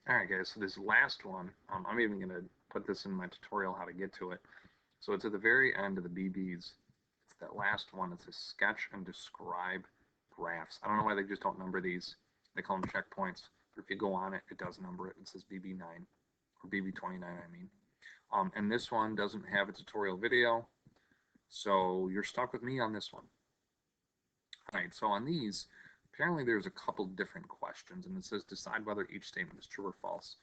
All right, guys, so this last one, I'm even going to put this in my tutorial how to get to it. So it's at the very end of the BBs. It's that last one. It says sketch and describe graphs. I don't know why they just don't number these. They call them checkpoints. But if you go on it, it does number it. It says BB9 or BB29, I mean. And this one doesn't have a tutorial video, so you're stuck with me on this one. All right, so on these, apparently there's a couple different questions, and it says decide whether each statement is true or false.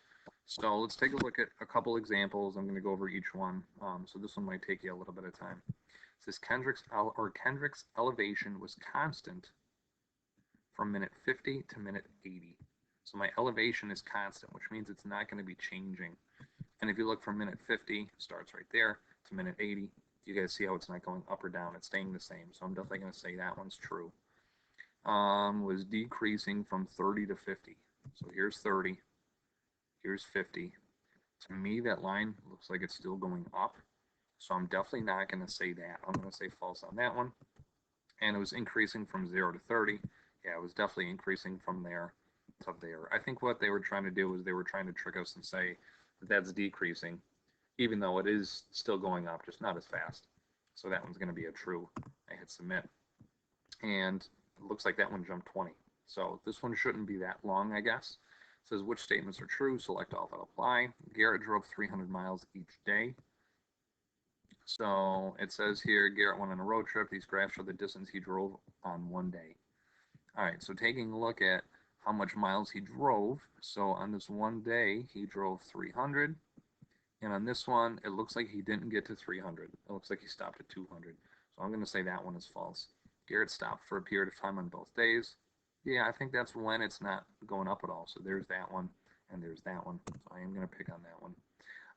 So let's take a look at a couple examples. I'm going to go over each one. So this one might take you a little bit of time. It says Kendrick's elevation was constant from minute 50 to minute 80. So my elevation is constant, which means it's not going to be changing. And if you look from minute 50, starts right there, to minute 80, you guys see how it's not going up or down. It's staying the same. So I'm definitely going to say that one's true. Was decreasing from 30 to 50. So here's 30. Here's 50. To me, that line looks like it's still going up. So I'm definitely not going to say that. I'm going to say false on that one. And it was increasing from 0 to 30. Yeah, it was definitely increasing from there to there. I think what they were trying to do was they were trying to trick us and say that that's decreasing, even though it is still going up, just not as fast. So that one's going to be a true. I hit submit. And it looks like that one jumped 20. So this one shouldn't be that long, I guess. It says which statements are true, select all that apply. Garrett drove 300 miles each day. So it says here, Garrett went on a road trip. These graphs show the distance he drove on one day. All right, so taking a look at how much miles he drove. So on this one day, he drove 300. And on this one, it looks like he didn't get to 300. It looks like he stopped at 200. So I'm going to say that one is false. Garrett stopped for a period of time on both days. Yeah, I think that's when it's not going up at all. So there's that one, and there's that one. So I am going to pick on that one.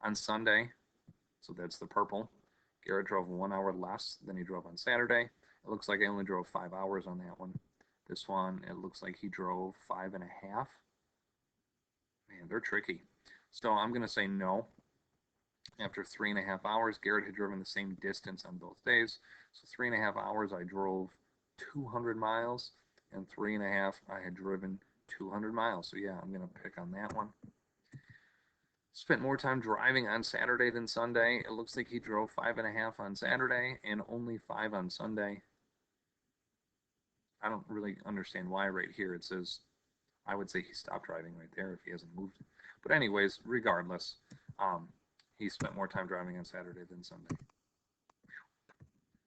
On Sunday, so that's the purple, Garrett drove 1 hour less than he drove on Saturday. It looks like I only drove 5 hours on that one. This one, it looks like he drove 5.5. Man, they're tricky. So I'm going to say no. After 3.5 hours, Garrett had driven the same distance on both days. So 3.5 hours, I drove 200 miles, and 3.5, I had driven 200 miles. So yeah, I'm going to pick on that one. Spent more time driving on Saturday than Sunday. It looks like he drove 5.5 on Saturday and only 5 on Sunday. I don't really understand why right here it says, I would say he stopped driving right there if he hasn't moved. But anyways, regardless, he spent more time driving on Saturday than Sunday.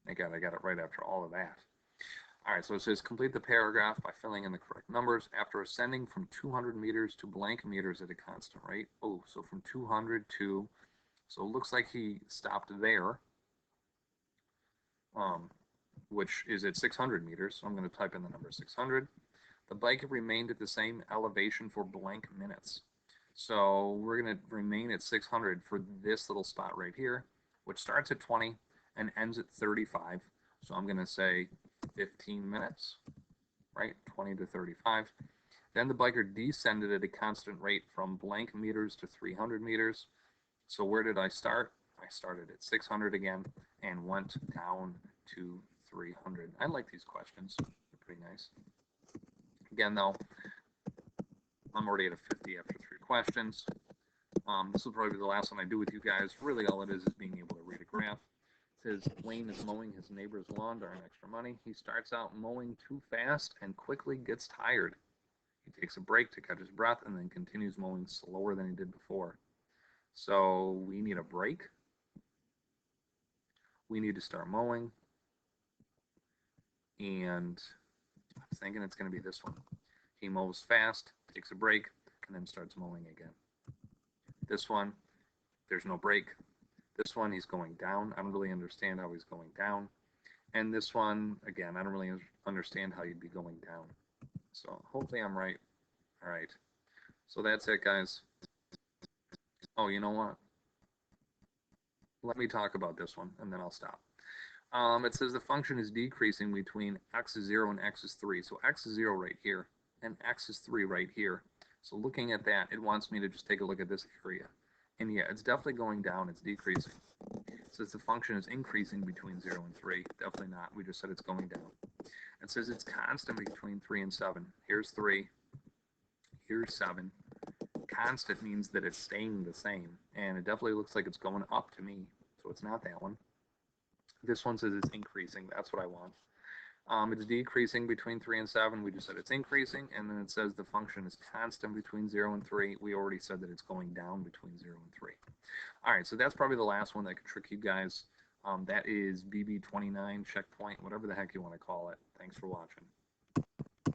Thank God I got it right after all of that. All right, so it says complete the paragraph by filling in the correct numbers after ascending from 200 meters to blank meters at a constant rate. Oh, so from 200 to, so it looks like he stopped there, which is at 600 meters. So I'm going to type in the number 600. The bike remained at the same elevation for blank minutes. So we're going to remain at 600 for this little spot right here, which starts at 20 and ends at 35. So I'm going to say 15 minutes, right? 20 to 35. Then the biker descended at a constant rate from blank meters to 300 meters. So where did I start? I started at 600 again and went down to 300. I like these questions. They're pretty nice. Again, though, I'm already at a 50 after 3 questions. This will probably be the last one I do with you guys. Really, all it is being able to read a graph. It says Wayne is mowing his neighbor's lawn to earn extra money. He starts out mowing too fast and quickly gets tired. He takes a break to catch his breath and then continues mowing slower than he did before. So we need a break. We need to start mowing. And I'm thinking it's going to be this one. He mows fast, takes a break, and then starts mowing again. This one, there's no break. This one, he's going down. I don't really understand how he's going down. And this one, again, I don't really understand how you'd be going down. So hopefully I'm right. All right. So that's it, guys. Oh, you know what? Let me talk about this one, and then I'll stop. It says the function is decreasing between x is 0 and x is 3. So x is 0 right here, and x is 3 right here. So looking at that, it wants me to just take a look at this area. And yeah, it's definitely going down. It's decreasing. It says the function is increasing between 0 and 3. Definitely not. We just said it's going down. It says it's constant between 3 and 7. Here's 3. Here's 7. constant means that it's staying the same, and it definitely looks like it's going up to me, so it's not that one. This one says it's increasing. That's what I want. It's decreasing between 3 and 7. We just said it's increasing, and then it says the function is constant between 0 and 3. We already said that it's going down between 0 and 3. All right, so that's probably the last one that could trick you guys. That is BB29 checkpoint, whatever the heck you want to call it. Thanks for watching.